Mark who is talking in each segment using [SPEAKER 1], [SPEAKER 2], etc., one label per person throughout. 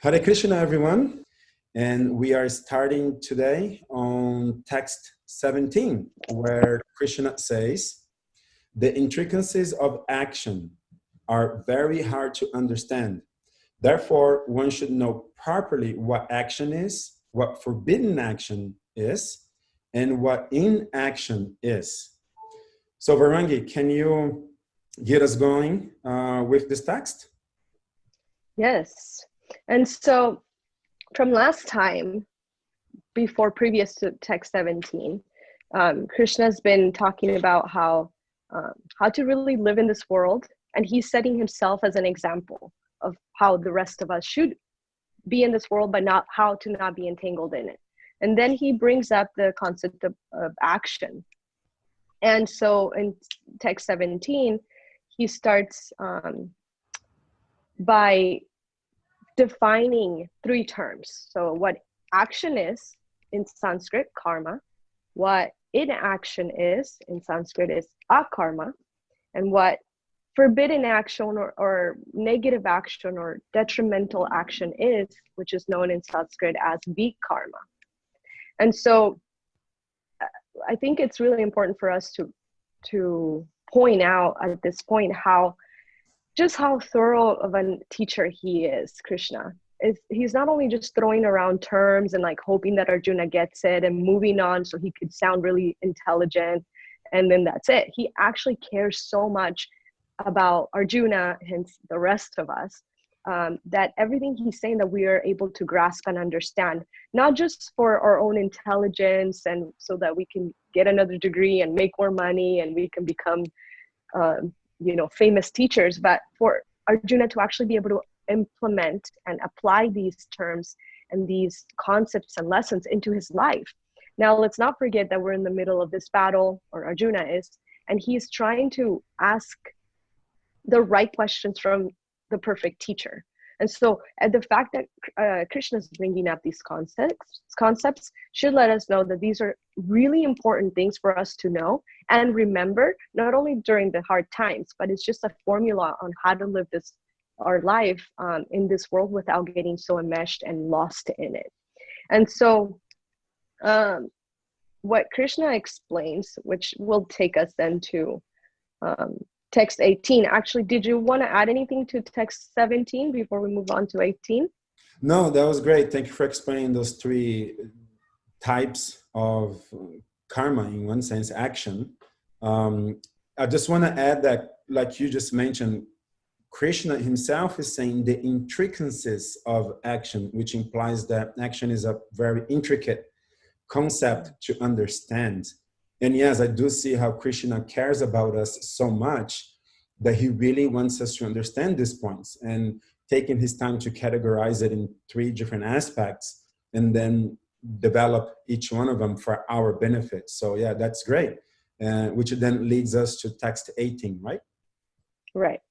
[SPEAKER 1] Hare Krishna, everyone. And we are starting today on text 17, where Krishna says, the intricacies of action are very hard to understand. Therefore, one should know properly what action is, what forbidden action is, and what inaction is. So, Varangi, can you get us going with this text?
[SPEAKER 2] Yes. And so from last time, before previous to text 17, Krishna's been talking about how to really live in this world. And he's setting himself as an example of how the rest of us should be in this world, but not how to not be entangled in it. And then he brings up the concept of action. And so in text 17, he starts by defining three terms. So what action is in Sanskrit, karma, what inaction is in Sanskrit is akarma, and what forbidden action or negative action or detrimental action is, which is known in Sanskrit as vikarma. And so I think it's really important for us to point out at this point how thorough of a teacher he is, Krishna. He's not only just throwing around terms and like hoping that Arjuna gets it and moving on so he could sound really intelligent and then that's it. He actually cares so much about Arjuna, hence the rest of us, that everything he's saying that we are able to grasp and understand, not just for our own intelligence and so that we can get another degree and make more money and we can become famous teachers, but for Arjuna to actually be able to implement and apply these terms and these concepts and lessons into his life. Now, let's not forget that we're in the middle of this battle, or Arjuna is, and he's trying to ask the right questions from the perfect teacher. And so the fact that Krishna is bringing up these concepts should let us know that these are really important things for us to know and remember, not only during the hard times, but it's just a formula on how to live our life in this world without getting so enmeshed and lost in it. And so what Krishna explains, which will take us then to text 18. Actually, did you want to add anything to text 17 before we move on to 18?
[SPEAKER 1] No, that was great. Thank you for explaining those three types of karma, in one sense, action. I just want to add that, like you just mentioned, Krishna himself is saying the intricacies of action, which implies that action is a very intricate concept to understand. And yes, I do see how Krishna cares about us so much that he really wants us to understand these points and taking his time to categorize it in three different aspects and then develop each one of them for our benefit. So yeah, that's great. Which then leads us to text 18, right?
[SPEAKER 2] Right.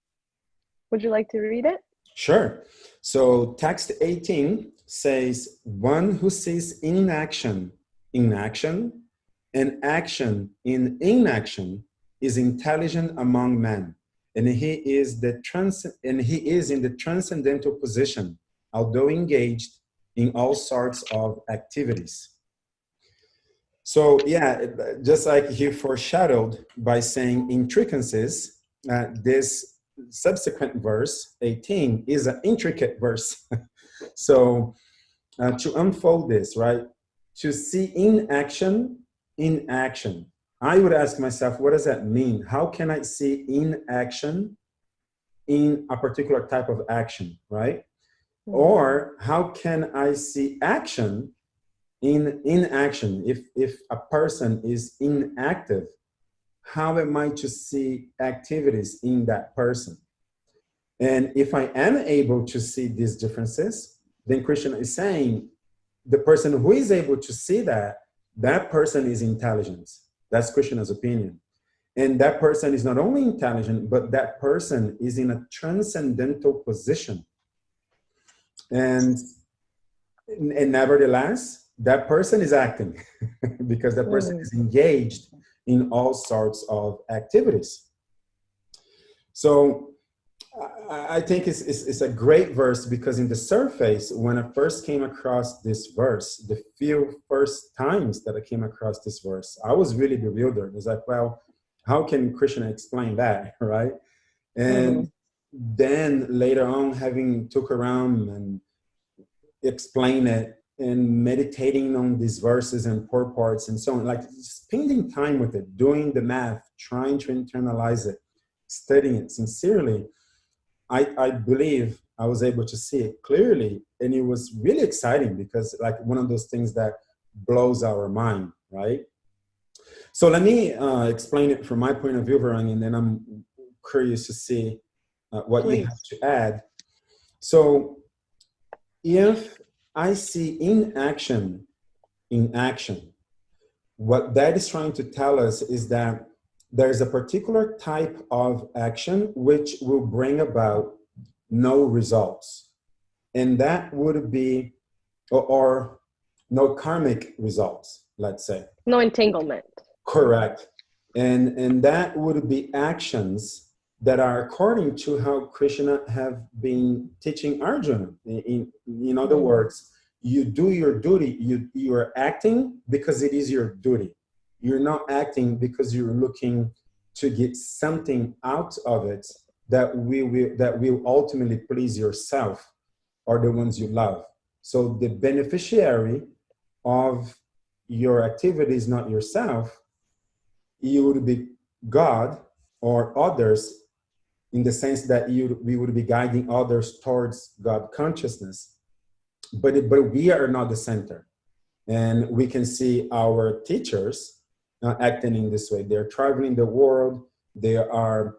[SPEAKER 2] Would you like to read it?
[SPEAKER 1] Sure. So text 18 says, one who sees inaction in action and action in inaction is intelligent among men, and he is in the transcendental position, although engaged in all sorts of activities. So yeah, just like he foreshadowed by saying intricacies, this subsequent verse 18 is an intricate verse. So to unfold this, right, to see inaction in action, I would ask myself, what does that mean? How can I see inaction in a particular type of action, right? Mm-hmm. Or how can I see action in inaction? If a person is inactive, how am I to see activities in that person? And if I am able to see these differences, then Krishna is saying the person who is able to see that person is intelligent. That's Krishna's opinion. And that person is not only intelligent, but that person is in a transcendental position. And nevertheless, that person is acting because that person is engaged in all sorts of activities. So I think it's a great verse because in the surface, when I first came across this verse, the few first times that I came across this verse, I was really bewildered. It's like, well, how can Krishna explain that, right?
[SPEAKER 2] Mm-hmm.
[SPEAKER 1] And then later on, having took around and explain it and meditating on these verses and purports and so on, like spending time with it, doing the math, trying to internalize it, studying it sincerely, I believe I was able to see it clearly. And it was really exciting because like one of those things that blows our mind, right? So let me explain it from my point of view, Varang, and then I'm curious to see what you have
[SPEAKER 2] Please.
[SPEAKER 1] to add. So if I see inaction in action, what that is trying to tell us is that there's a particular type of action which will bring about no results. And that would be, or no karmic results, let's say.
[SPEAKER 2] No entanglement.
[SPEAKER 1] Correct. And that would be actions that are according to how Krishna have been teaching Arjuna. In other words, you do your duty, you are acting because it is your duty. You're not acting because you're looking to get something out of it that will ultimately please yourself or the ones you love. So the beneficiary of your activity is not yourself. You would be God or others, in the sense that we would be guiding others towards God consciousness. But we are not the center. And we can see our teachers acting in this way. They're traveling the world. They are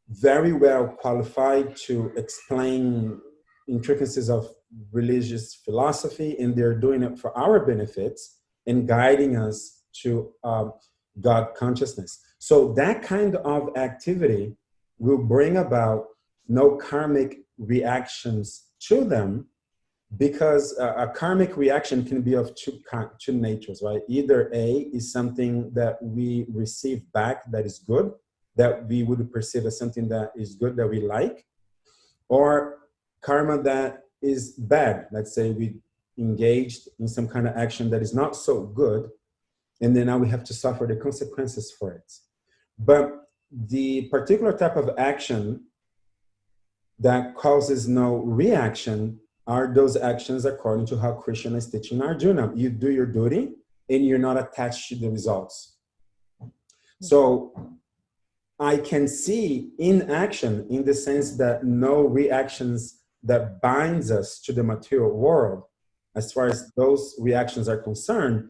[SPEAKER 1] very well qualified to explain intricacies of religious philosophy, and they're doing it for our benefits and guiding us to God consciousness. So that kind of activity will bring about no karmic reactions to them, because a karmic reaction can be of two natures, right? Either A is something that we receive back that is good, that we would perceive as something that is good, that we like, or karma that is bad. Let's say we engaged in some kind of action that is not so good, and then now we have to suffer the consequences for it. But the particular type of action that causes no reaction are those actions according to how Krishna is teaching Arjuna. You do your duty and you're not attached to the results. So I can see inaction in the sense that no reactions that binds us to the material world. As far as those reactions are concerned,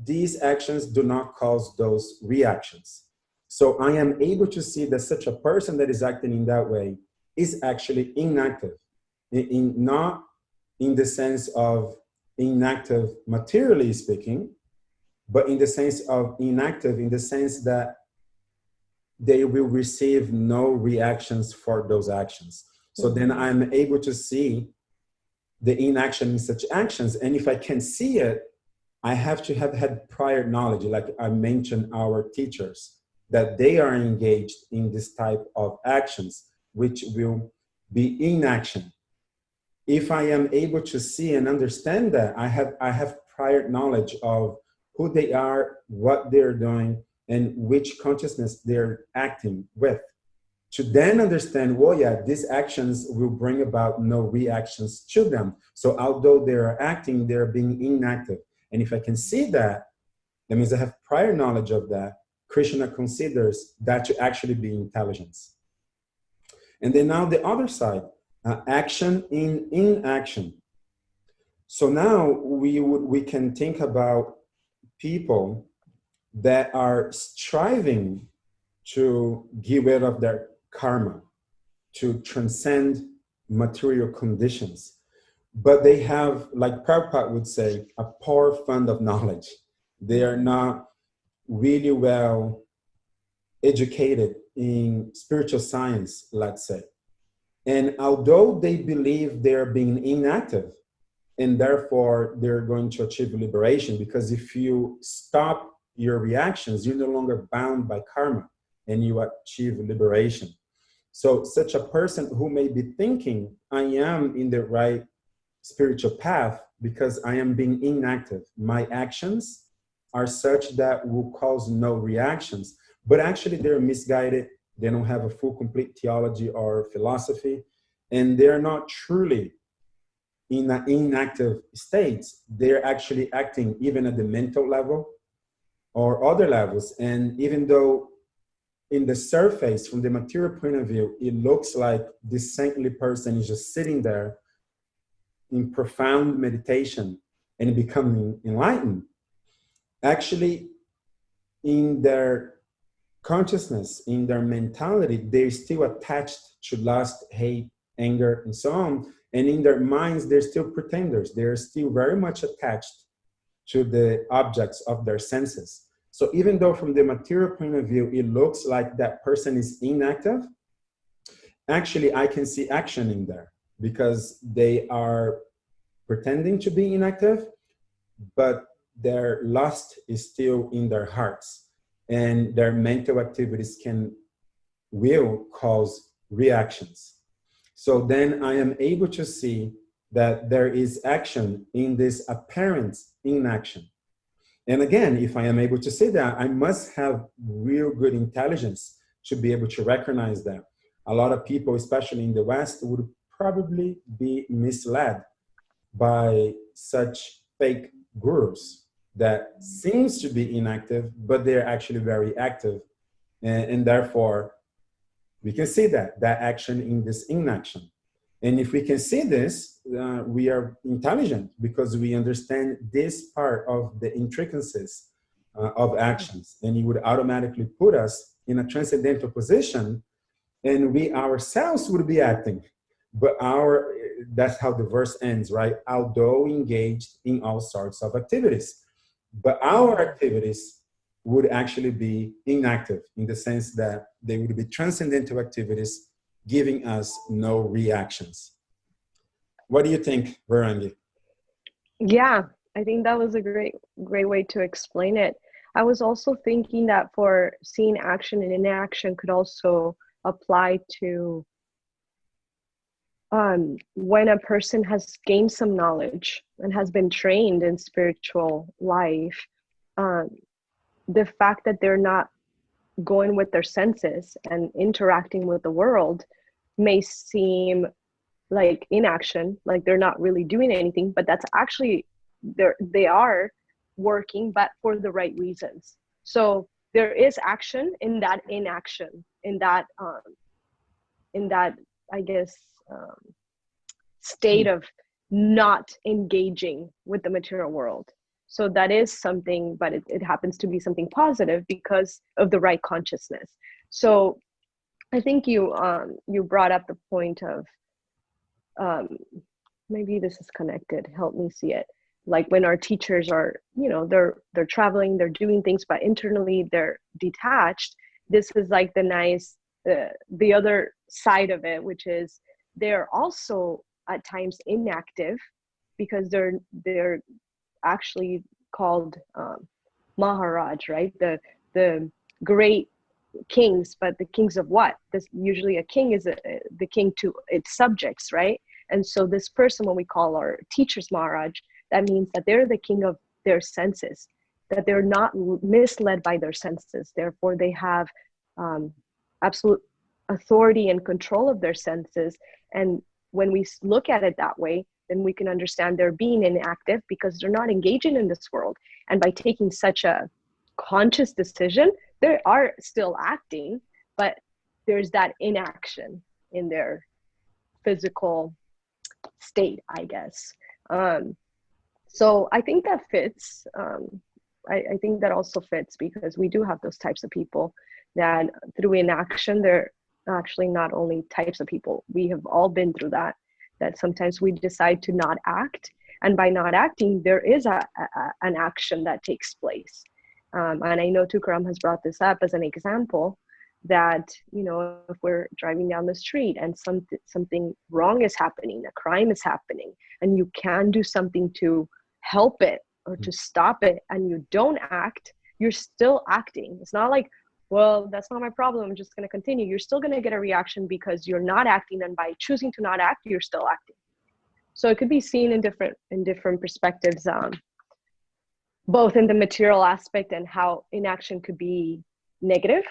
[SPEAKER 1] these actions do not cause those reactions. So I am able to see that such a person that is acting in that way is actually inactive, not in the sense of inactive materially speaking, but in the sense of inactive in the sense that they will receive no reactions for those actions. So then I'm able to see the inaction in such actions. And if I can see it, I have to have had prior knowledge, like I mentioned our teachers, that they are engaged in this type of actions, which will be inaction. If I am able to see and understand that, I have prior knowledge of who they are, what they're doing, and which consciousness they're acting with. To then understand, well, yeah, these actions will bring about no reactions to them. So although they are acting, they're being inactive. And if I can see that, that means I have prior knowledge of that. Krishna considers that to actually be intelligence. And then now the other side, action in inaction. So now we can think about people that are striving to get rid of their karma, to transcend material conditions. But they have, like Prabhupada would say, a poor fund of knowledge. They are not really well educated in spiritual science, let's say. And although they believe they're being inactive, and therefore they're going to achieve liberation, because if you stop your reactions, you're no longer bound by karma and you achieve liberation. So such a person who may be thinking, I am in the right spiritual path because I am being inactive. My actions are such that will cause no reactions, but actually they're misguided. They don't have a full, complete theology or philosophy, and they're not truly in an inactive state. They're actually acting even at the mental level or other levels. And even though in the surface, from the material point of view, it looks like this saintly person is just sitting there in profound meditation and becoming enlightened, actually in their consciousness, in their mentality, they're still attached to lust, hate, anger, and so on. And in their minds, they're still pretenders. They're still very much attached to the objects of their senses. So even though from the material point of view, it looks like that person is inactive, actually I can see action in there because they are pretending to be inactive, but their lust is still in their hearts, and their mental activities will cause reactions. So then I am able to see that there is action in this apparent inaction. And again, if I am able to see that, I must have real good intelligence to be able to recognize that. A lot of people, especially in the West, would probably be misled by such fake gurus that seems to be inactive, but they're actually very active. And therefore, we can see that action in this inaction. And if we can see this, we are intelligent because we understand this part of the intricacies of actions. And it would automatically put us in a transcendental position, and we ourselves would be acting. But that's how the verse ends, right? Although engaged in all sorts of activities. But our activities would actually be inactive in the sense that they would be transcendental activities giving us no reactions. What do you think, Varangi?
[SPEAKER 2] Yeah, I think that was a great way to explain it. I was also thinking that for seeing action and inaction could also apply to when a person has gained some knowledge and has been trained in spiritual life, the fact that they're not going with their senses and interacting with the world may seem like inaction, like they're not really doing anything, but that's actually they are working, but for the right reasons. So there is action in that inaction, in that I guess state of not engaging with the material world. So that is something, but it happens to be something positive because of the right consciousness. So I think you brought up the point of maybe this is connected. Help me see it. Like when our teachers are, they're traveling, they're doing things, but internally they're detached. This is like the other side of it, which is they're also at times inactive because they're actually called Maharaj, right? The great kings, but the kings of what? This usually a king is the king to its subjects, right? And so this person, when we call our teachers Maharaj, that means that they're the king of their senses, that they're not misled by their senses. Therefore, they have absolute authority and control of their senses. And when we look at it that way, then we can understand they're being inactive because they're not engaging in this world. And by taking such a conscious decision, they are still acting, but there's that inaction in their physical state, I guess. So I think that fits. I think that also fits because we do have those types of people that through inaction, they're actually not only types of people. We have all been through that sometimes we decide to not act. And by not acting, there is an action that takes place. And I know Tukaram has brought this up as an example that, if we're driving down the street and something wrong is happening, a crime is happening, and you can do something to help it or to stop it, and you don't act, you're still acting. It's not like well, that's not my problem, I'm just going to continue, you're still going to get a reaction because you're not acting, and by choosing to not act, you're still acting. So it could be seen in different perspectives, both in the material aspect and how inaction could be negative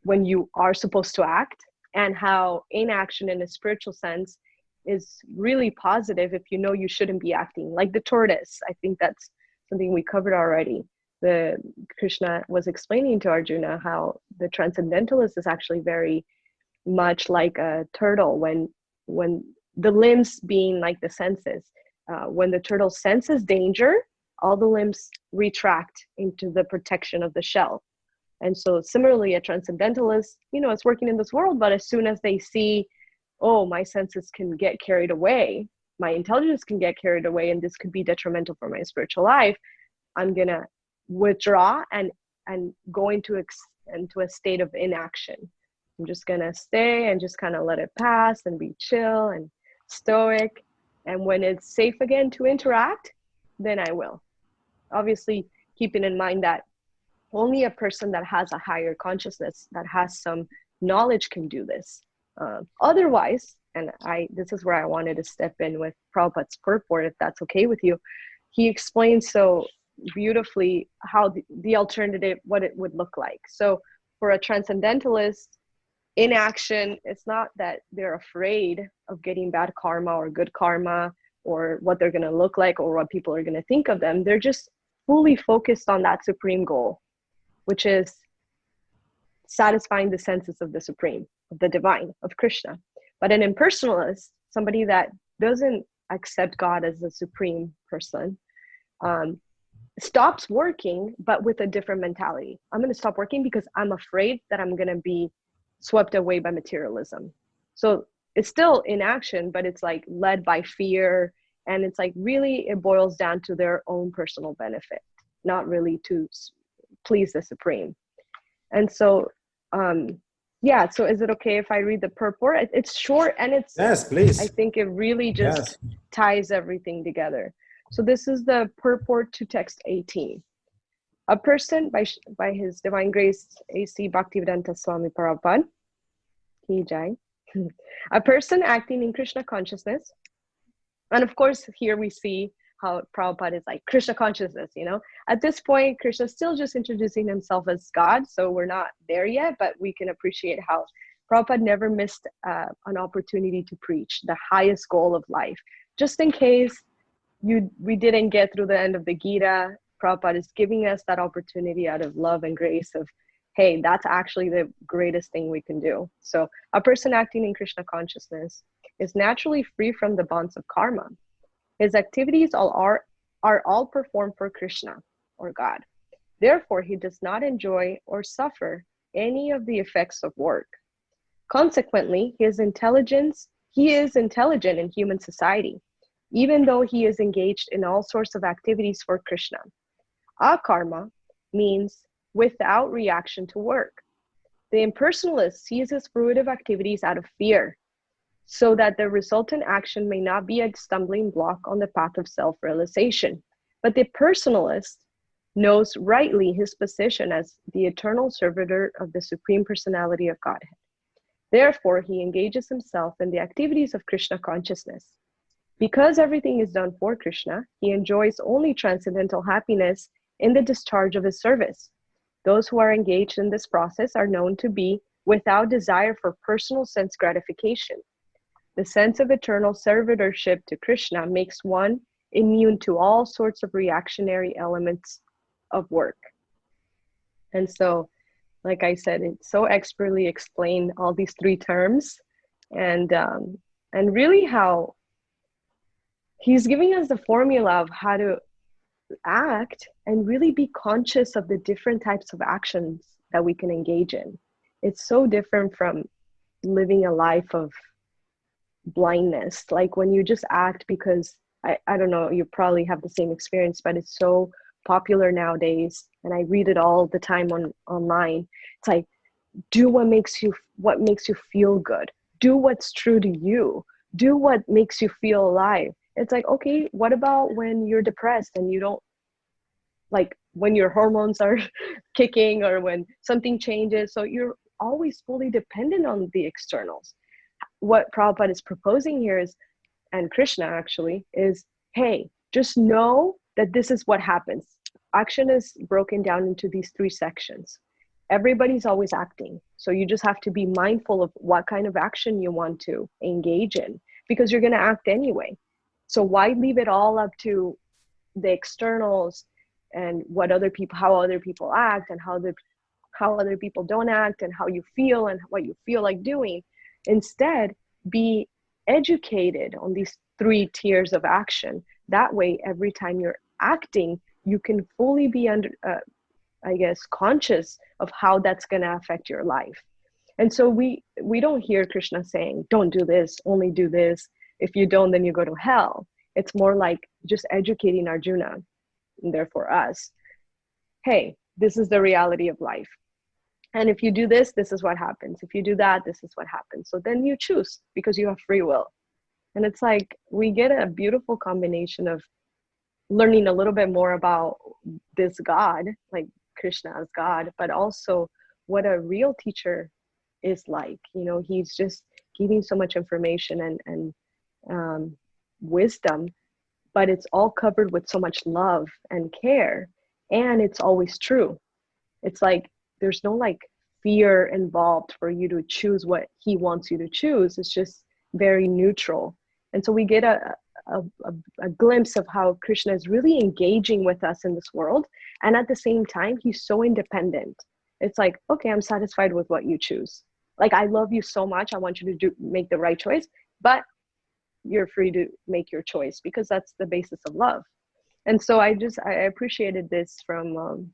[SPEAKER 2] when you are supposed to act, and how inaction in a spiritual sense is really positive if you know you shouldn't be acting. Like the tortoise, I think that's something we covered already. The Krishna was explaining to Arjuna how the transcendentalist is actually very much like a turtle. When the limbs being like the senses, when the turtle senses danger, all the limbs retract into the protection of the shell. And so similarly, a transcendentalist, is working in this world, but as soon as they see, oh, my senses can get carried away, my intelligence can get carried away, and this could be detrimental for my spiritual life, I'm gonna withdraw and go into a state of inaction. I'm just gonna stay and just kind of let it pass and be chill and stoic. And when it's safe again to interact, then I will. Obviously, keeping in mind that only a person that has a higher consciousness, that has some knowledge, can do this. Otherwise, and this is where I wanted to step in with Prabhupada's purport, if that's okay with you. He explains so beautifully how the alternative, what it would look like. So for a transcendentalist, inaction, it's not that they're afraid of getting bad karma or good karma, or what they're going to look like, or what people are going to think of them. They're just fully focused on that supreme goal, which is satisfying the senses of the supreme, of the divine, of Krishna. But an impersonalist, somebody that doesn't accept God as the supreme person, stops working, but with a different mentality. I'm going to stop working because I'm afraid that I'm going to be swept away by materialism. So it's still in action, but it's like led by fear. And it's like really, it boils down to their own personal benefit, not really to please the supreme. And so, so is it okay if I read the purport? It's short, and it's,
[SPEAKER 1] yes, please.
[SPEAKER 2] I think it really just ties everything together. So this is the purport to text 18. A person, by His Divine Grace, A.C. Bhaktivedanta Swami Prabhupada, Ki Jai, a person acting in Krishna consciousness. And of course, here we see how Prabhupada is like Krishna consciousness, At this point, Krishna's still just introducing himself as God, so we're not there yet, but we can appreciate how Prabhupada never missed an opportunity to preach the highest goal of life. Just in case we didn't get through the end of the Gita, Prabhupada is giving us that opportunity out of love and grace of, hey, that's actually the greatest thing we can do. So a person acting in Krishna consciousness is naturally free from the bonds of karma. His activities are all performed for Krishna, or God. Therefore, he does not enjoy or suffer any of the effects of work. Consequently, he is intelligent in human society, even though he is engaged in all sorts of activities for Krishna. Akarma means without reaction to work. The impersonalist sees his fruitive activities out of fear, so that the resultant action may not be a stumbling block on the path of self-realization. But the personalist knows rightly his position as the eternal servitor of the Supreme Personality of Godhead. Therefore, he engages himself in the activities of Krishna consciousness. Because everything is done for Krishna, he enjoys only transcendental happiness in the discharge of his service. Those who are engaged in this process are known to be without desire for personal sense gratification. The sense of eternal servitorship to Krishna makes one immune to all sorts of reactionary elements of work. And so, like I said, it's so expertly explained, all these three terms, and really how he's giving us the formula of how to act and really be conscious of the different types of actions that we can engage in. It's so different from living a life of blindness, like when you just act because I don't know, you probably have the same experience, but it's so popular nowadays, and I read it all the time online. It's like, do what makes you feel good, do what's true to you, do what makes you feel alive. It's like, okay, what about when you're depressed and you don't, like, when your hormones are kicking or when something changes. So you're always fully dependent on the externals. What Prabhupada is proposing here is, and Krishna actually, is, hey, just know that this is what happens. Action is broken down into these 3 sections. Everybody's always acting. So you just have to be mindful of what kind of action you want to engage in, because you're going to act anyway. So why leave it all up to the externals and what other people, how other people act, and how other people don't act, and how you feel and what you feel like doing. Instead, be educated on these 3 tiers of action. That way, every time you're acting, you can fully be conscious of how that's going to affect your life. And so we don't hear Krishna saying, don't do this, only do this. If you don't, then you go to hell. It's more like just educating Arjuna, and therefore us. Hey, this is the reality of life. And if you do this, this is what happens. If you do that, this is what happens. So then you choose, because you have free will. And it's like we get a beautiful combination of learning a little bit more about this God, like Krishna as God, but also what a real teacher is like. You know, he's just giving so much information and wisdom, but it's all covered with so much love and care, and it's always true. It's like there's no like fear involved for you to choose what he wants you to choose. It's just very neutral. And so we get a glimpse of how Krishna is really engaging with us in this world, and at the same time he's so independent. It's like, okay, I'm satisfied with what you choose. Like, I love you so much, I want you to make the right choice, but you're free to make your choice, because that's the basis of love. And so I appreciated this from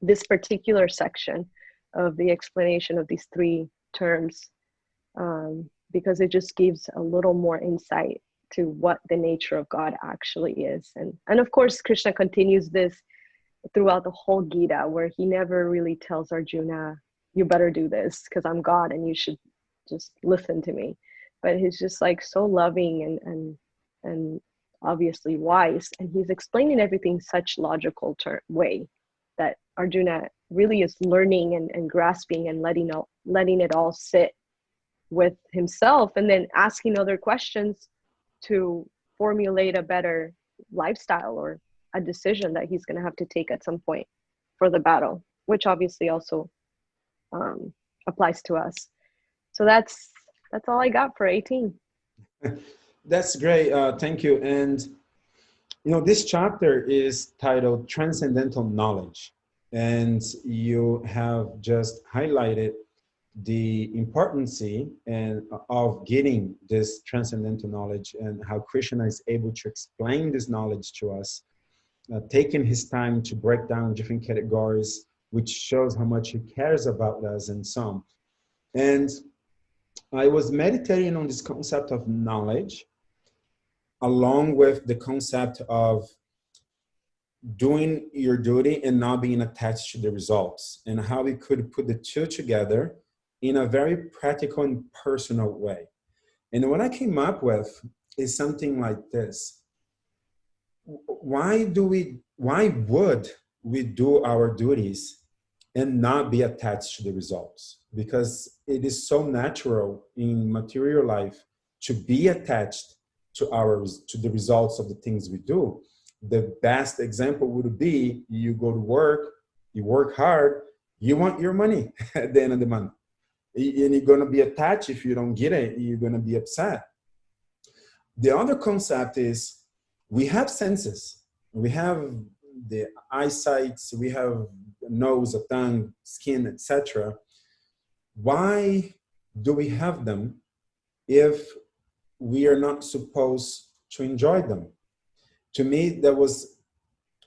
[SPEAKER 2] this particular section of the explanation of these 3 terms, because it just gives a little more insight to what the nature of God actually is. And of course, Krishna continues this throughout the whole Gita, where he never really tells Arjuna, you better do this because I'm God and you should just listen to me. But he's just like so loving and obviously wise, and he's explaining everything such logical way that Arjuna really is learning and grasping and letting it all sit with himself, and then asking other questions to formulate a better lifestyle or a decision that he's going to have to take at some point for the battle, which obviously also applies to us. So that's all I got for 18.
[SPEAKER 1] That's great. Thank you. And you know, this chapter is titled Transcendental Knowledge, and you have just highlighted the importance and of getting this transcendental knowledge, and how Krishna is able to explain this knowledge to us, taking his time to break down different categories, which shows how much he cares about us and so on. And I was meditating on this concept of knowledge, along with the concept of doing your duty and not being attached to the results, and how we could put the 2 together in a very practical and personal way. And what I came up with is something like this. Why would we do our duties and not be attached to the results? Because it is so natural in material life to be attached to the results of the things we do. The best example would be, you go to work, you work hard, you want your money at the end of the month. And you're going to be attached. If you don't get it, you're going to be upset. The other concept is, we have senses. We have the eyesight, we have a nose, a tongue, skin, etc. Why do we have them if we are not supposed to enjoy them? To me, that was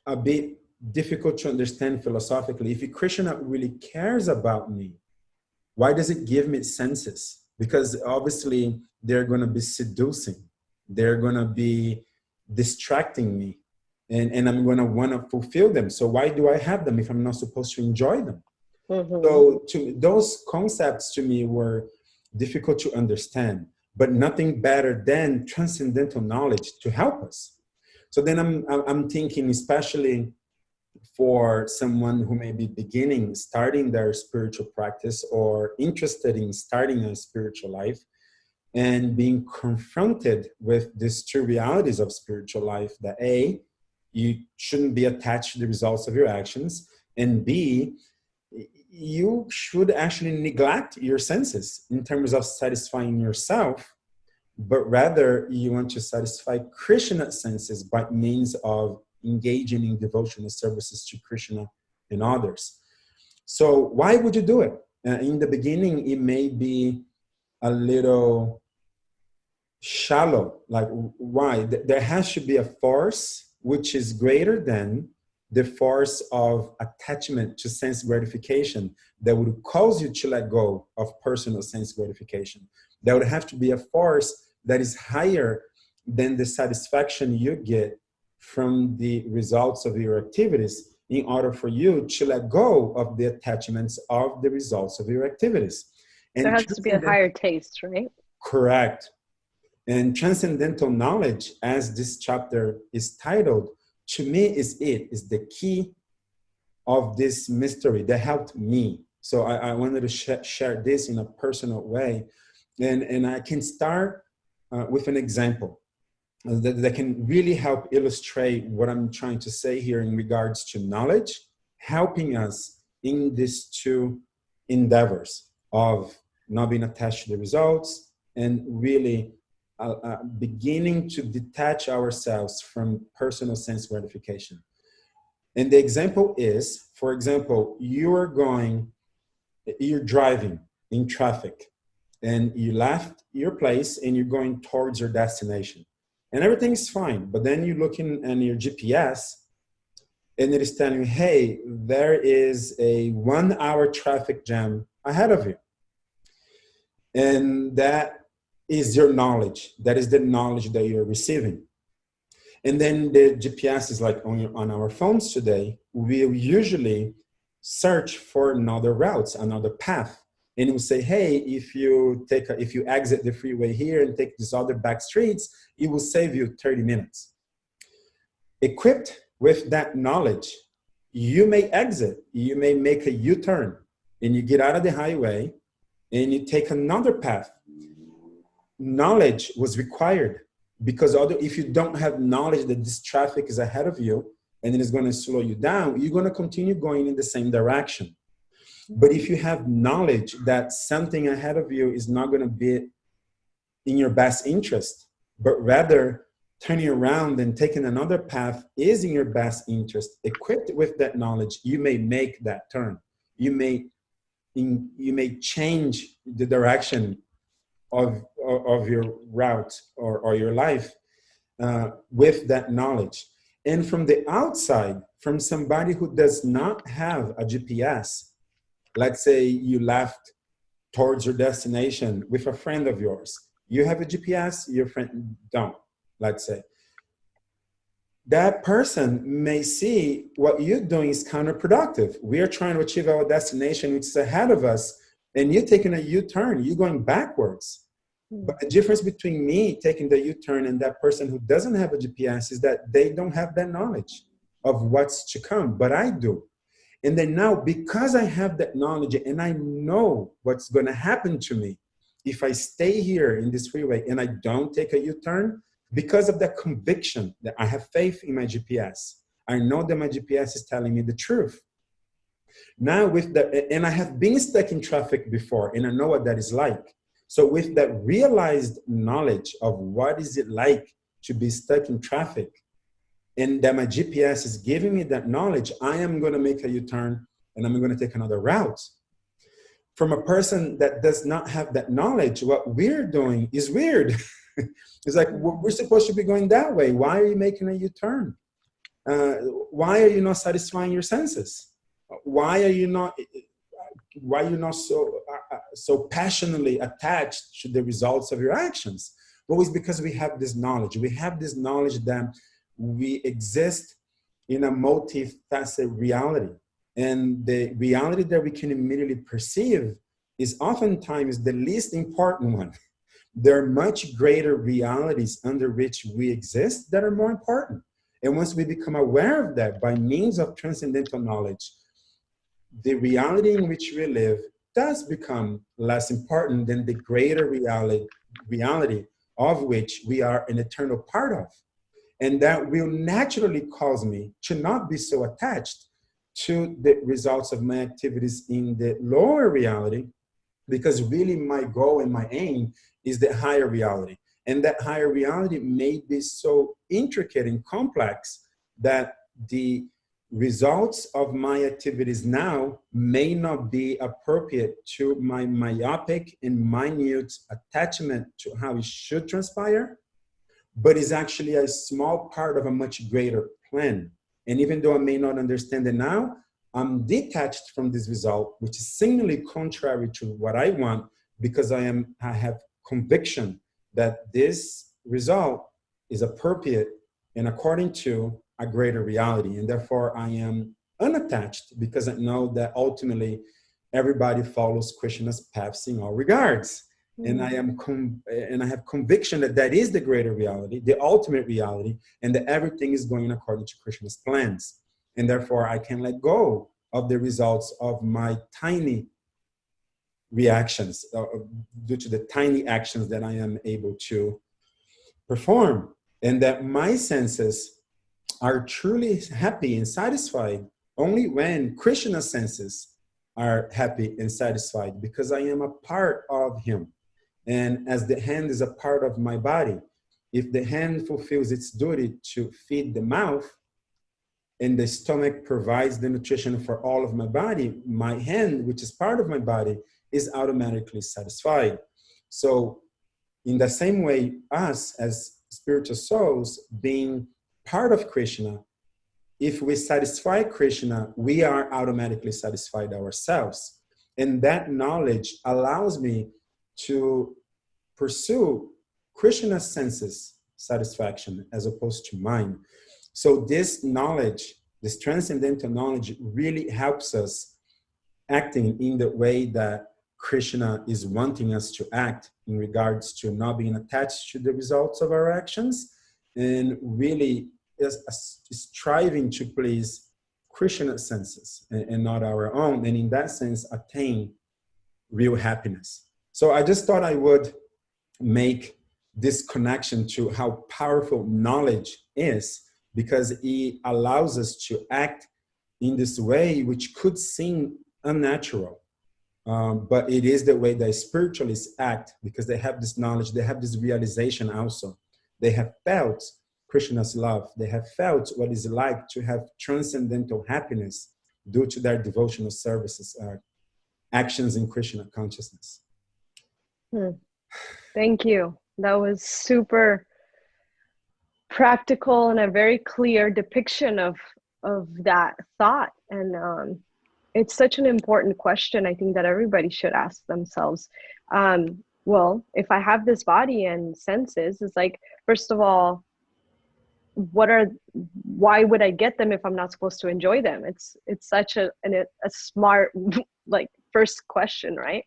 [SPEAKER 1] a bit difficult to understand philosophically. If Krishna really cares about me, why does it give me senses? Because obviously they're going to be seducing. They're going to be distracting me. And I'm going to want to fulfill them. So why do I have them if I'm not supposed to enjoy them? Mm-hmm. So those concepts to me were difficult to understand, but nothing better than transcendental knowledge to help us. So then I'm thinking, especially for someone who may be starting their spiritual practice or interested in starting a spiritual life and being confronted with these two realities of spiritual life, that A, you shouldn't be attached to the results of your actions, and B, you should actually neglect your senses in terms of satisfying yourself, but rather you want to satisfy Krishna's senses by means of engaging in devotional services to Krishna and others. So why would you do it? In the beginning, it may be a little shallow. Like, why? There has to be a force which is greater than the force of attachment to sense gratification that would cause you to let go of personal sense gratification. There would have to be a force that is higher than the satisfaction you get from the results of your activities in order for you to let go of the attachments of the results of your activities. And
[SPEAKER 2] there has to be a higher taste, right?
[SPEAKER 1] Correct. And transcendental knowledge, as this chapter is titled, to me is the key of this mystery that helped me. So I wanted to share this in a personal way. And I can start with an example that can really help illustrate what I'm trying to say here in regards to knowledge, helping us in these two endeavors of not being attached to the results and really beginning to detach ourselves from personal sense gratification. And the example is, for example, you're driving in traffic and you left your place and you're going towards your destination and everything's fine. But then you're looking at your GPS and it is telling you, hey, there is a 1 hour traffic jam ahead of you. And that is your knowledge. That is the knowledge that you're receiving. And then the GPS is like on our phones today, we'll usually search for another route, another path. And it will say, hey, if you exit the freeway here and take these other back streets, it will save you 30 minutes. Equipped with that knowledge, you may exit, you may make a U-turn and you get out of the highway and you take another path. Knowledge was required because if you don't have knowledge that this traffic is ahead of you and it is going to slow you down, you're going to continue going in the same direction. But if you have knowledge that something ahead of you is not going to be in your best interest, but rather turning around and taking another path is in your best interest, equipped with that knowledge, you may make that turn. You may change the direction of your route or your life with that knowledge. And from the outside, from somebody who does not have a GPS, let's say you left towards your destination with a friend of yours. You have a GPS, your friend don't, let's say. That person may see what you're doing is counterproductive. We are trying to achieve our destination, which is ahead of us, and you're taking a U-turn, you're going backwards. But the difference between me taking the U-turn and that person who doesn't have a GPS is that they don't have that knowledge of what's to come, but I do. And then now, because I have that knowledge and I know what's going to happen to me if I stay here in this freeway and I don't take a U-turn, because of that conviction that I have faith in my GPS, I know that my GPS is telling me the truth. Now and I have been stuck in traffic before and I know what that is like. So with that realized knowledge of what is it like to be stuck in traffic, and that my GPS is giving me that knowledge, I am going to make a U-turn and I'm going to take another route. From a person that does not have that knowledge, what we're doing is weird. It's like, we're supposed to be going that way. Why are you making a U-turn? Why are you not satisfying your senses? Why are you not so passionately attached to the results of your actions? Well, it's because we have this knowledge. We have this knowledge that we exist in a multifaceted reality. And the reality that we can immediately perceive is oftentimes the least important one. There are much greater realities under which we exist that are more important. And once we become aware of that by means of transcendental knowledge, the reality in which we live does become less important than the greater reality of which we are an eternal part of. And that will naturally cause me to not be so attached to the results of my activities in the lower reality, because really my goal and my aim is the higher reality. And that higher reality may be so intricate and complex that the results of my activities now may not be appropriate to my myopic and minute attachment to how it should transpire, but is actually a small part of a much greater plan. And even though I may not understand it now, I'm detached from this result, which is seemingly contrary to what I want, because I have conviction that this result is appropriate and according to a greater reality. And therefore I am unattached, because I know that ultimately everybody follows Krishna's paths in all regards. And I have conviction that that is the greater reality, the ultimate reality, and that everything is going according to Krishna's plans. And therefore I can let go of the results of my tiny reactions due to the tiny actions that I am able to perform. And that my senses are truly happy and satisfied only when Krishna's senses are happy and satisfied, because I am a part of him. And as the hand is a part of my body, if the hand fulfills its duty to feed the mouth, and the stomach provides the nutrition for all of my body, my hand, which is part of my body, is automatically satisfied. So in the same way, us as spiritual souls being part of Krishna, if we satisfy Krishna, we are automatically satisfied ourselves. And that knowledge allows me to pursue Krishna's senses satisfaction as opposed to mine. So this knowledge, this transcendental knowledge, really helps us acting in the way that Krishna is wanting us to act in regards to not being attached to the results of our actions, and really is striving to please Krishna's senses and not our own, and in that sense attain real happiness. So I just thought I would make this connection to how powerful knowledge is, because it allows us to act in this way which could seem unnatural. But it is the way that spiritualists act, because they have this knowledge, they have this realization also. They have felt Krishna's love. They have felt what it's like to have transcendental happiness due to their devotional services, actions in Krishna consciousness.
[SPEAKER 2] Thank you. That was super practical and a very clear depiction of that thought. And it's such an important question, I think, that everybody should ask themselves. Well, if I have this body and senses, it's like, first of all, why would I get them if I'm not supposed to enjoy them? It's such a smart, like, first question, right?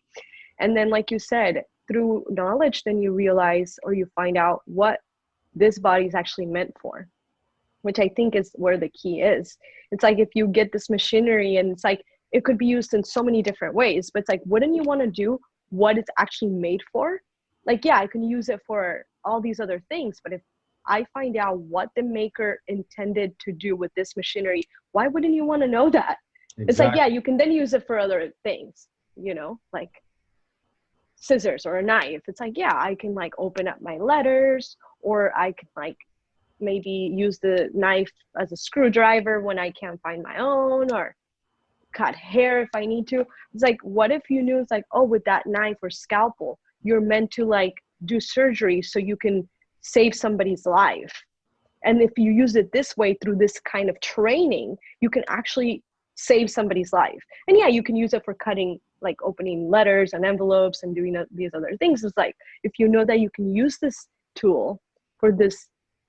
[SPEAKER 2] And then, like you said, through knowledge, then you realize, or you find out what this body is actually meant for, which I think is where the key is. It's like, if you get this machinery and it's like, it could be used in so many different ways, but it's like, wouldn't you want to do what it's actually made for? Like, yeah, I can use it for all these other things, but if I find out what the maker intended to do with this machinery, why wouldn't you want to know that? Exactly. It's like, yeah, you can then use it for other things, like scissors or a knife. It's like, yeah, I can like open up my letters, or I can like maybe use the knife as a screwdriver when I can't find my own, or cut hair if I need to. It's like, what if you knew, it's like, oh, with that knife or scalpel, you're meant to like do surgery so you can save somebody's life. And if you use it this way, through this kind of training, you can actually save somebody's life. And yeah, you can use it for cutting, like opening letters and envelopes and doing these other things. It's like, if you know that you can use this tool for this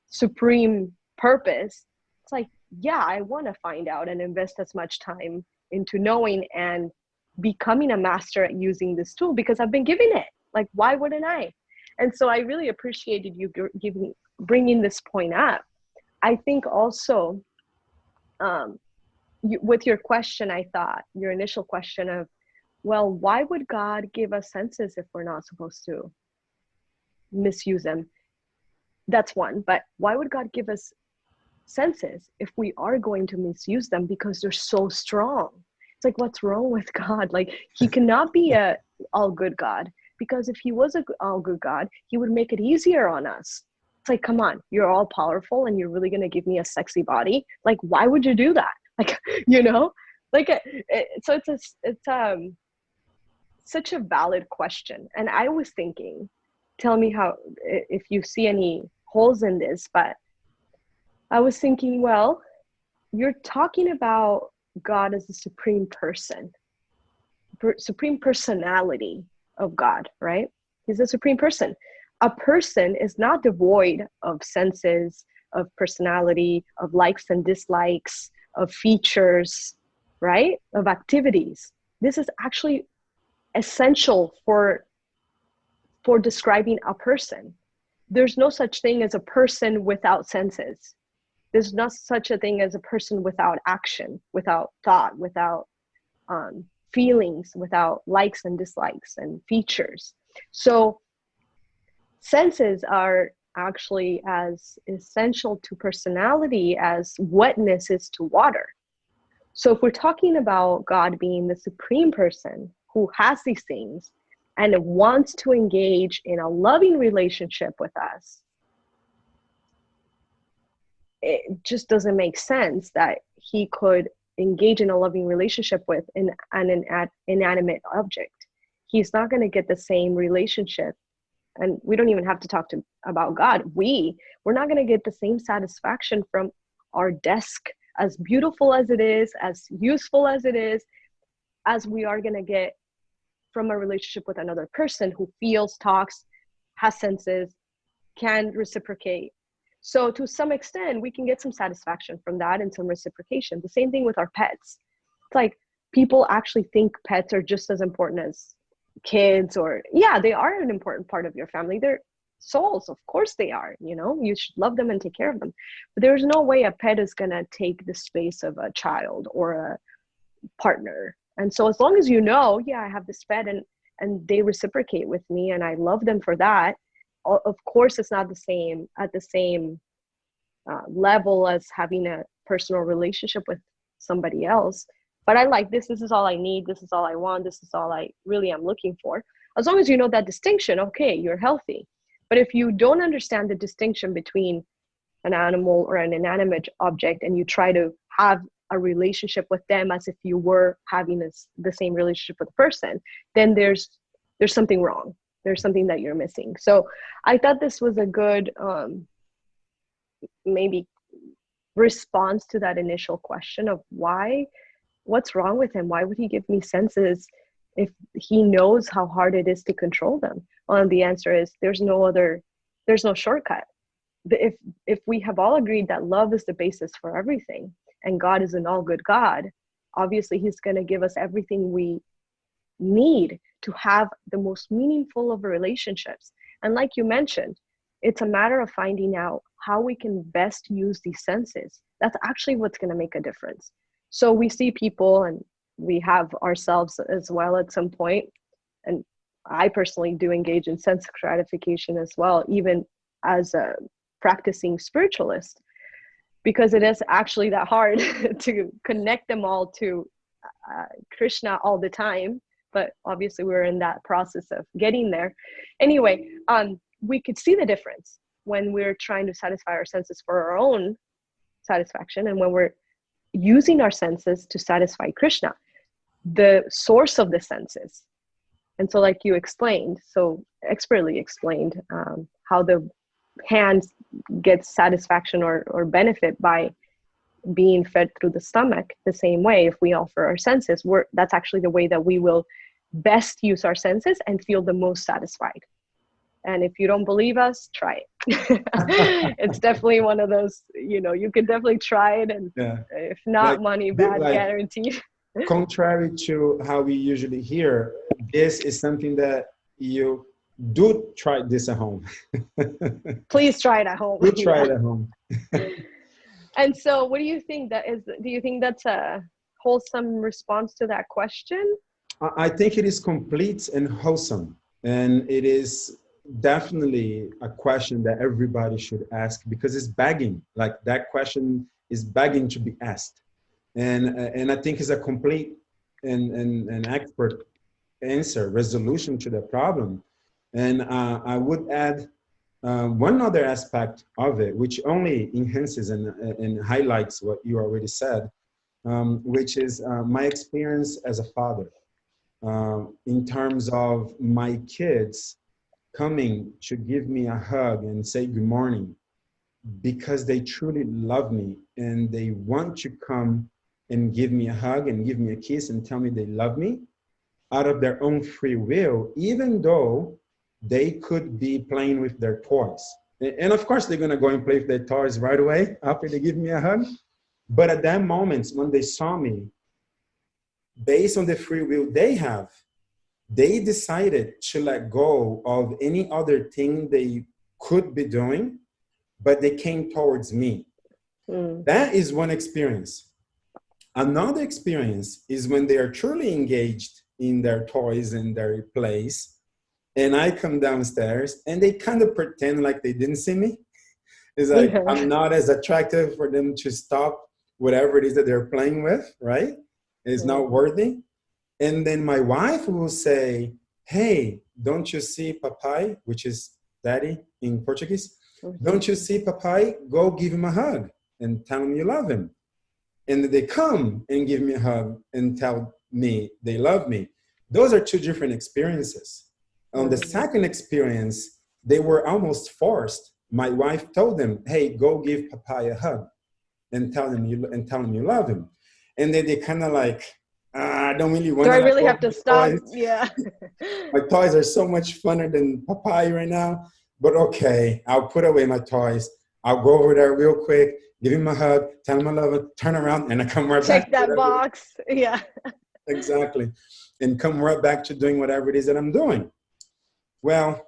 [SPEAKER 2] supreme purpose, it's like, yeah, I want to find out and invest as much time into knowing and becoming a master at using this tool, because I've been given it. Like, why wouldn't I? And so I really appreciated you bringing this point up. I think also, with your question, I thought your initial question of, well, why would God give us senses if we're not supposed to misuse them? That's one. But why would God give us senses if we are going to misuse them, because they're so strong? It's like, what's wrong with God? Like, he cannot be a all good God, because if he was a all good God, he would make it easier on us. It's like, come on, you're all powerful and you're really going to give me a sexy body? Like, why would you do that? Like, like, so it's such a valid question. And I was thinking, tell me how, if you see any holes in this, but I was thinking, well, you're talking about God as the supreme person, supreme personality of God, right? He's a supreme person. A person is not devoid of senses, of personality, of likes and dislikes, of features, right? Of activities. This is actually essential for describing a person. There's no such thing as a person without senses. There's not such a thing as a person without action, without thought, without feelings, without likes and dislikes and features. So senses are actually as essential to personality as wetness is to water. So if we're talking about God being the supreme person who has these things and wants to engage in a loving relationship with us, it just doesn't make sense that he could engage in a loving relationship with an inanimate object. He's not going to get the same relationship. And we don't even have to talk about God. We're not going to get the same satisfaction from our desk, as beautiful as it is, as useful as it is, as we are going to get from a relationship with another person who feels, talks, has senses, can reciprocate. So to some extent, we can get some satisfaction from that and some reciprocation. The same thing with our pets. It's like, people actually think pets are just as important as kids, or yeah, they are an important part of your family. They're souls, of course they are. You should love them and take care of them. But there's no way a pet is going to take the space of a child or a partner. And so as long as yeah, I have this pet and they reciprocate with me and I love them for that, of course it's not at the same level as having a personal relationship with somebody else. But I like this is all I need, this is all I want, this is all I really am looking for. As long as you know that distinction, okay, you're healthy. But if you don't understand the distinction between an animal or an inanimate object, and you try to have a relationship with them as if you were having the same relationship with a person, then there's something wrong. There's something that you're missing. So I thought this was a good maybe response to that initial question of what's wrong with him? Why would he give me senses if he knows how hard it is to control them? Well, the answer is there's no shortcut. If we have all agreed that love is the basis for everything, and God is an all good God, obviously he's going to give us everything we need to have the most meaningful of relationships. And like you mentioned, it's a matter of finding out how we can best use these senses. That's actually what's going to make a difference. So we see people, and we have ourselves as well at some point, and I personally do engage in sense gratification as well, even as a practicing spiritualist, because it is actually that hard to connect them all to Krishna all the time. But obviously we're in that process of getting there. Anyway, we could see the difference when we're trying to satisfy our senses for our own satisfaction, and when we're using our senses to satisfy Krishna, the source of the senses. And so like you explained, so expertly explained, how the hand gets satisfaction or benefit by being fed through the stomach, the same way if we offer our senses, that's actually the way that we will best use our senses and feel the most satisfied. And if you don't believe us, try it. It's definitely one of those, you can definitely try it, and if not, money back guaranteed.
[SPEAKER 1] Contrary to how we usually hear, this is something that you do try this at home.
[SPEAKER 2] Please try it at home.
[SPEAKER 1] Do try it at home.
[SPEAKER 2] And so what do you think that is? Do you think that's a wholesome response to that question?
[SPEAKER 1] I think it is complete and wholesome. And it is definitely a question that everybody should ask because it's begging. Like that question is begging to be asked. And I think it's a complete and expert answer, resolution to the problem. And I would add one other aspect of it, which only enhances and highlights what you already said, which is my experience as a father. In terms of my kids coming to give me a hug and say good morning because they truly love me and they want to come and give me a hug and give me a kiss and tell me they love me out of their own free will, even though they could be playing with their toys. And of course, they're gonna go and play with their toys right away after they give me a hug. But at that moment, when they saw me, based on the free will they have, they decided to let go of any other thing they could be doing, but they came towards me. That is one experience. Another experience is when they are truly engaged in their toys and their plays, and I come downstairs and they kind of pretend like they didn't see me. It's like I'm not as attractive for them to stop whatever it is that they're playing with, right? It's not worthy. And then my wife will say, hey, don't you see papai, which is daddy in Portuguese? Don't you see papai? Go give him a hug and tell him you love him. And they come and give me a hug and tell me they love me. Those are two different experiences. On the second experience, they were almost forced. My wife told them, hey, go give papai a hug and tell him you love him. And then they kind of like, I don't really want to.
[SPEAKER 2] Do I really have to stop? Toys.
[SPEAKER 1] Yeah. My toys are so much funner than papai right now. But okay, I'll put away my toys. I'll go over there real quick, give him a hug, tell him I love him, turn around, and I come right back.
[SPEAKER 2] Check that box. Yeah.
[SPEAKER 1] Exactly. And come right back to doing whatever it is that I'm doing. Well,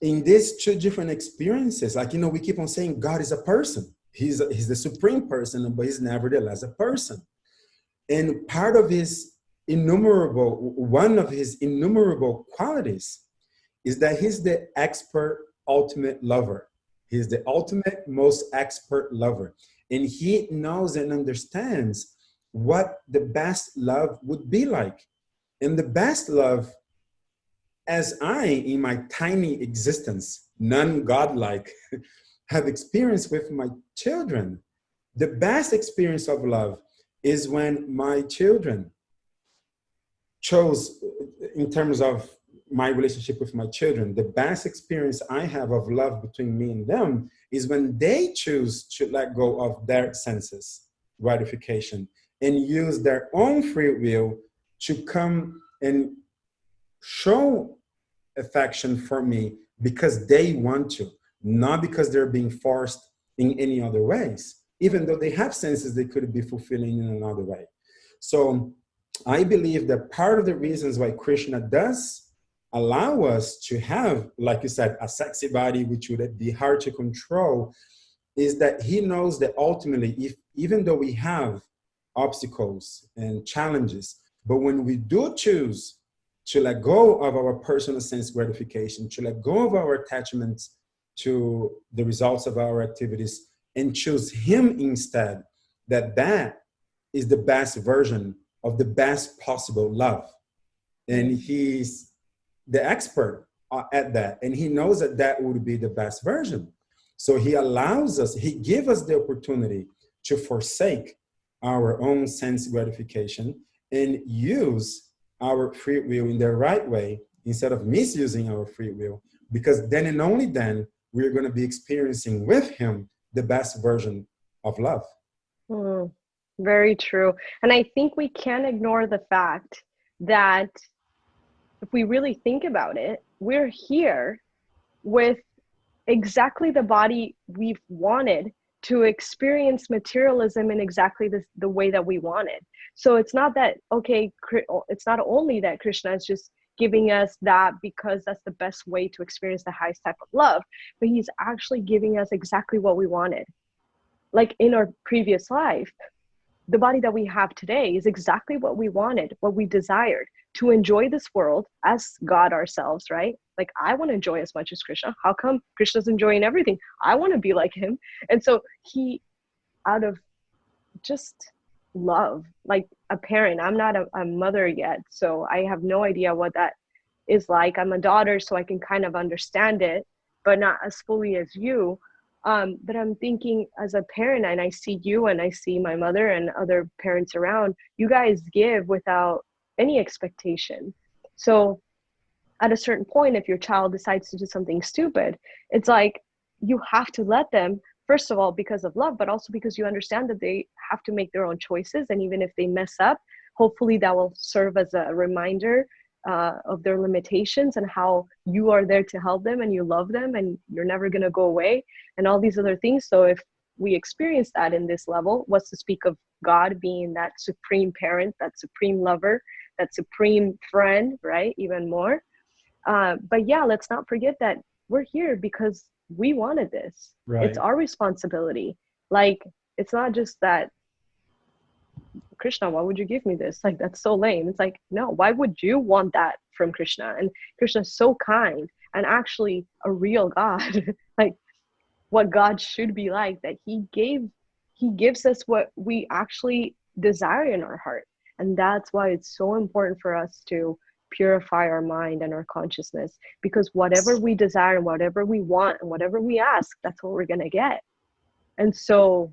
[SPEAKER 1] in these two different experiences, like, we keep on saying God is a person. He's the supreme person, but he's nevertheless a person. And part of one of his innumerable qualities is that he's the expert, ultimate lover. He's the ultimate, most expert lover. And he knows and understands what the best love would be like. And the best love, as I, in my tiny existence, non-godlike, have experienced with my children, the best experience of love is when my children chose, in terms of my relationship with my children, the best experience I have of love between me and them is when they choose to let go of their senses gratification and use their own free will to come and show affection for me because they want to, not because they're being forced in any other ways, even though they have senses they could be fulfilling in another way. So I believe that part of the reasons why Krishna does allow us to have, like you said, a sexy body, which would be hard to control, is that he knows that ultimately, even though we have obstacles and challenges, but when we do choose to let go of our personal sense gratification, to let go of our attachments to the results of our activities and choose him instead, that is the best version of the best possible love. And he's the expert at that. And he knows that would be the best version. So he allows us, he gives us the opportunity to forsake our own sense gratification and use our free will in the right way instead of misusing our free will, because then and only then we're going to be experiencing with him the best version of love.
[SPEAKER 2] Very true. And I think we can't ignore the fact that if we really think about it, we're here with exactly the body we've wanted to experience materialism in exactly the way that we wanted. So it's not that, okay, it's not only that Krishna is just giving us that because that's the best way to experience the highest type of love, but he's actually giving us exactly what we wanted. like in our previous life, the body that we have today is exactly what we wanted, what we desired, to enjoy this world as God ourselves, right? Like, I want to enjoy as much as Krishna. How come Krishna's enjoying everything? I want to be like him. And so he, out of just love, like a parent, I'm not a mother yet, so I have no idea what that is like. I'm a daughter, so I can kind of understand it, but not as fully as you. But I'm thinking, as a parent, and I see you and I see my mother and other parents around, you guys give without any expectation. So at a certain point, if your child decides to do something stupid, it's like you have to let them, first of all, because of love, but also because you understand that they have to make their own choices. And even if they mess up, hopefully that will serve as a reminder of their limitations and how you are there to help them and you love them and you're never going to go away and all these other things. So if we experience that in this level, what's to speak of God being that supreme parent, that supreme lover, that supreme friend, right? Even more. But yeah, let's not forget that we're here because we wanted this.
[SPEAKER 1] Right.
[SPEAKER 2] It's our responsibility. Like, it's not just that, Krishna, why would you give me this? Like, that's so lame. It's like, no, why would you want that from Krishna? And Krishna's so kind and actually a real God, like what God should be like, that he gives us what we actually desire in our heart. And that's why it's so important for us to purify our mind and our consciousness, because whatever we desire and whatever we want and whatever we ask, that's what we're going to get. And so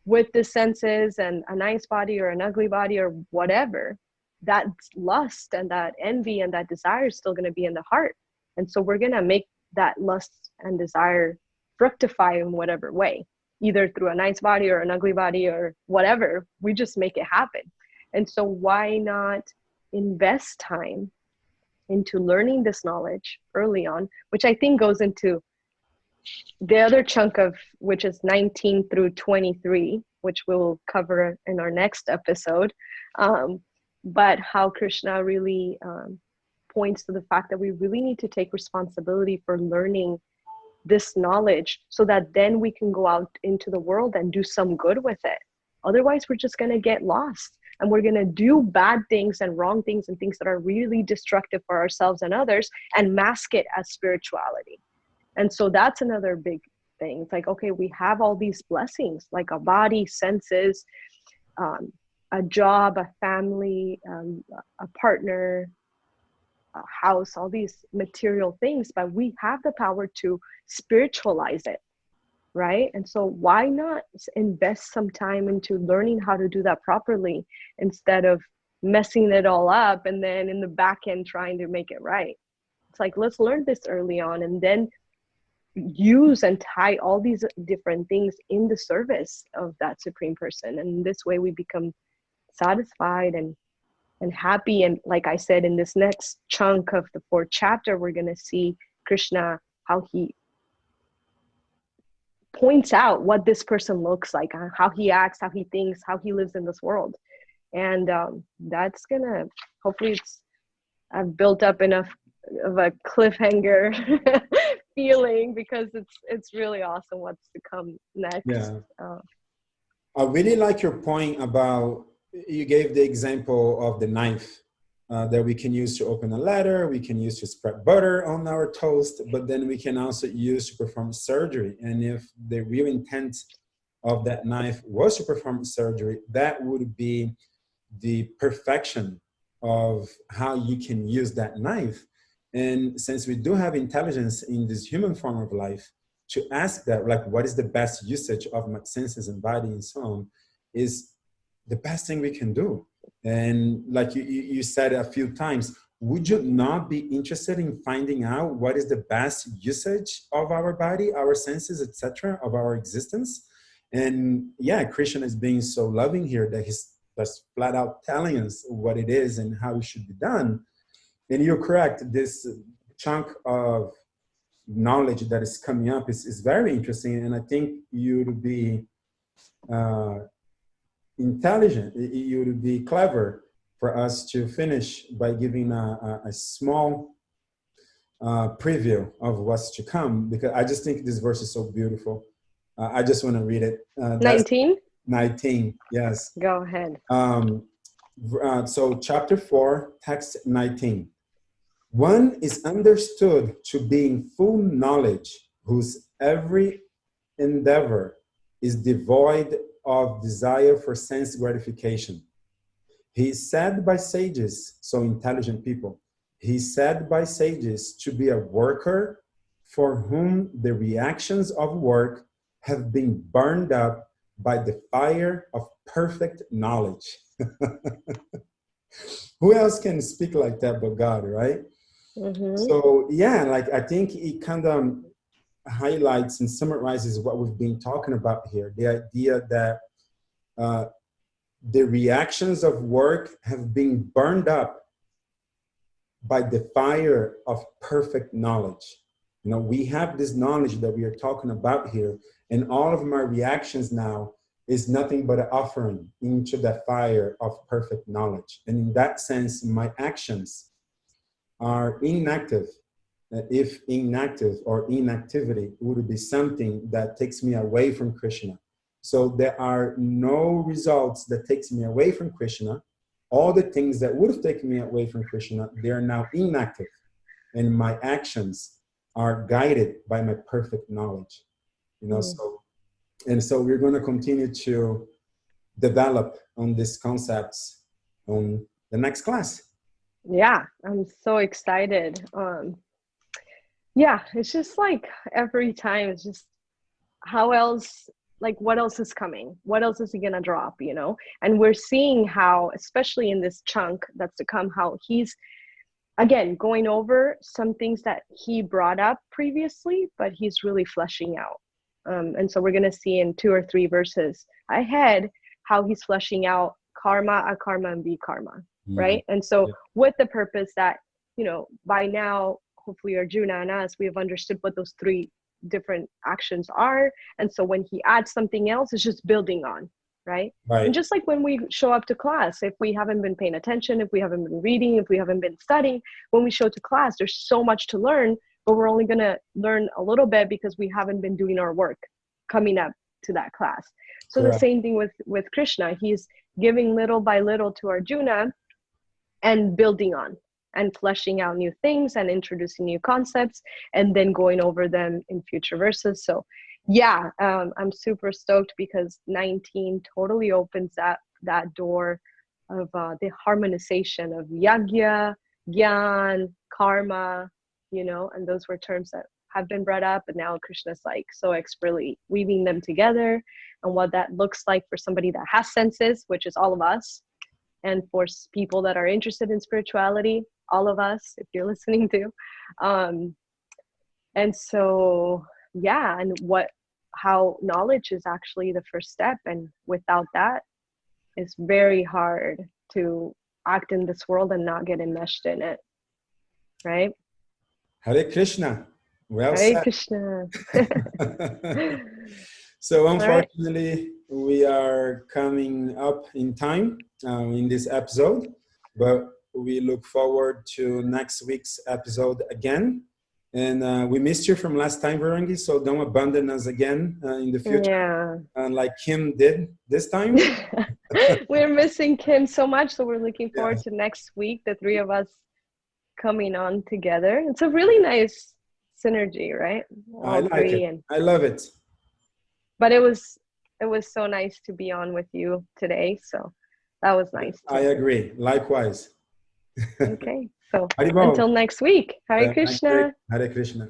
[SPEAKER 2] with the senses and a nice body or an ugly body or whatever, that lust and that envy and that desire is still going to be in the heart. And so we're going to make that lust and desire fructify in whatever way, either through a nice body or an ugly body or whatever. We just make it happen. And so why not invest time into learning this knowledge early on, which I think goes into the other chunk of, which is 19 through 23, which we'll cover in our next episode. But how Krishna really points to the fact that we really need to take responsibility for learning this knowledge so that then we can go out into the world and do some good with it. Otherwise, we're just going to get lost and we're going to do bad things and wrong things and things that are really destructive for ourselves and others and mask it as spirituality. And so that's another big thing. It's like, okay, we have all these blessings, like a body, senses, a job, a family, a partner, a house, all these material things, but we have the power to spiritualize it, right? And so why not invest some time into learning how to do that properly instead of messing it all up and then in the back end trying to make it right? It's like, let's learn this early on and then use and tie all these different things in the service of that supreme person. And this way we become satisfied and happy. And like I said, in this next chunk of the 4th chapter, we're going to see Krishna, how he points out what this person looks like, how he acts, how he thinks, how he lives in this world. And that's going to, hopefully I've built up enough of a cliffhanger feeling, because it's really awesome what's to come next.
[SPEAKER 1] Yeah. I really like your point about, you gave the example of the knife that we can use to open a letter, we can use to spread butter on our toast, but then we can also use to perform surgery. And if the real intent of that knife was to perform surgery, that would be the perfection of how you can use that knife. And since we do have intelligence in this human form of life, to ask that, like, what is the best usage of my senses and body and so on, is the best thing we can do. And like you said a few times, would you not be interested in finding out what is the best usage of our body, our senses, etc., of our existence? And yeah, Krishna is being so loving here that he's just flat out telling us what it is and how it should be done. And you're correct, this chunk of knowledge that is coming up is very interesting. And I think you would be intelligent, you would be clever for us to finish by giving a small preview of what's to come, because I just think this verse is so beautiful. I just want to read it. That's
[SPEAKER 2] 19?
[SPEAKER 1] 19, yes.
[SPEAKER 2] Go ahead.
[SPEAKER 1] So chapter 4, text 19. One is understood to be in full knowledge, whose every endeavor is devoid of desire for sense gratification. He is said by sages, so intelligent people, he is said by sages to be a worker for whom the reactions of work have been burned up by the fire of perfect knowledge. Who else can speak like that but God, right? So yeah, like I think it kind of highlights and summarizes what we've been talking about here. The idea that the reactions of work have been burned up by the fire of perfect knowledge. You know, we have this knowledge that we are talking about here, and all of my reactions now is nothing but an offering into the fire of perfect knowledge. And in that sense, my actions are inactive. If inactive or inactivity would be something that takes me away from Krishna. So there are no results that takes me away from Krishna. All the things that would have taken me away from Krishna, they are now inactive. And my actions are guided by my perfect knowledge. You know, so we're going to continue to develop on these concepts on the next class.
[SPEAKER 2] Yeah, I'm so excited. Yeah, it's just like every time it's just how else, like what else is coming? What else is he gonna drop, you know? And we're seeing how, especially in this chunk that's to come, how he's again going over some things that he brought up previously, but he's really fleshing out. And so we're gonna see in 2 or 3 verses ahead how he's fleshing out karma, akarma, and vikarma, right? And so with the purpose that, you know, by now, hopefully Arjuna and us, we have understood what those 3 different actions are. And so when he adds something else, it's just building on, right? And just like when we show up to class, if we haven't been paying attention, if we haven't been reading, if we haven't been studying, when we show to class, there's so much to learn, but we're only going to learn a little bit because we haven't been doing our work coming up to that class. So the same thing with Krishna. He's giving little by little to Arjuna and building on and fleshing out new things and introducing new concepts and then going over them in future verses. So yeah, I'm super stoked because 19 totally opens that door of the harmonization of yagya, gyan, karma, you know, and those were terms that have been brought up, but now Krishna's like so expertly weaving them together and what that looks like for somebody that has senses, which is all of us, and for people that are interested in spirituality, all of us, if you're listening to. And so, yeah, and how knowledge is actually the first step. And without that, it's very hard to act in this world and not get enmeshed in it, right?
[SPEAKER 1] Hare Krishna. Well
[SPEAKER 2] Hare
[SPEAKER 1] said.
[SPEAKER 2] Krishna.
[SPEAKER 1] So unfortunately, we are coming up in time in this episode, but we look forward to next week's episode again. And we missed you from last time, Varangi, so don't abandon us again in the future, like Kim did this time.
[SPEAKER 2] We're missing Kim so much, so we're looking forward to next week, the 3 of us coming on together. It's a really nice synergy, right?
[SPEAKER 1] I like it. I love it.
[SPEAKER 2] But it was so nice to be on with you today, so that was nice too.
[SPEAKER 1] I agree. Likewise.
[SPEAKER 2] Okay, so until next week. Hare Krishna.
[SPEAKER 1] Hare Krishna.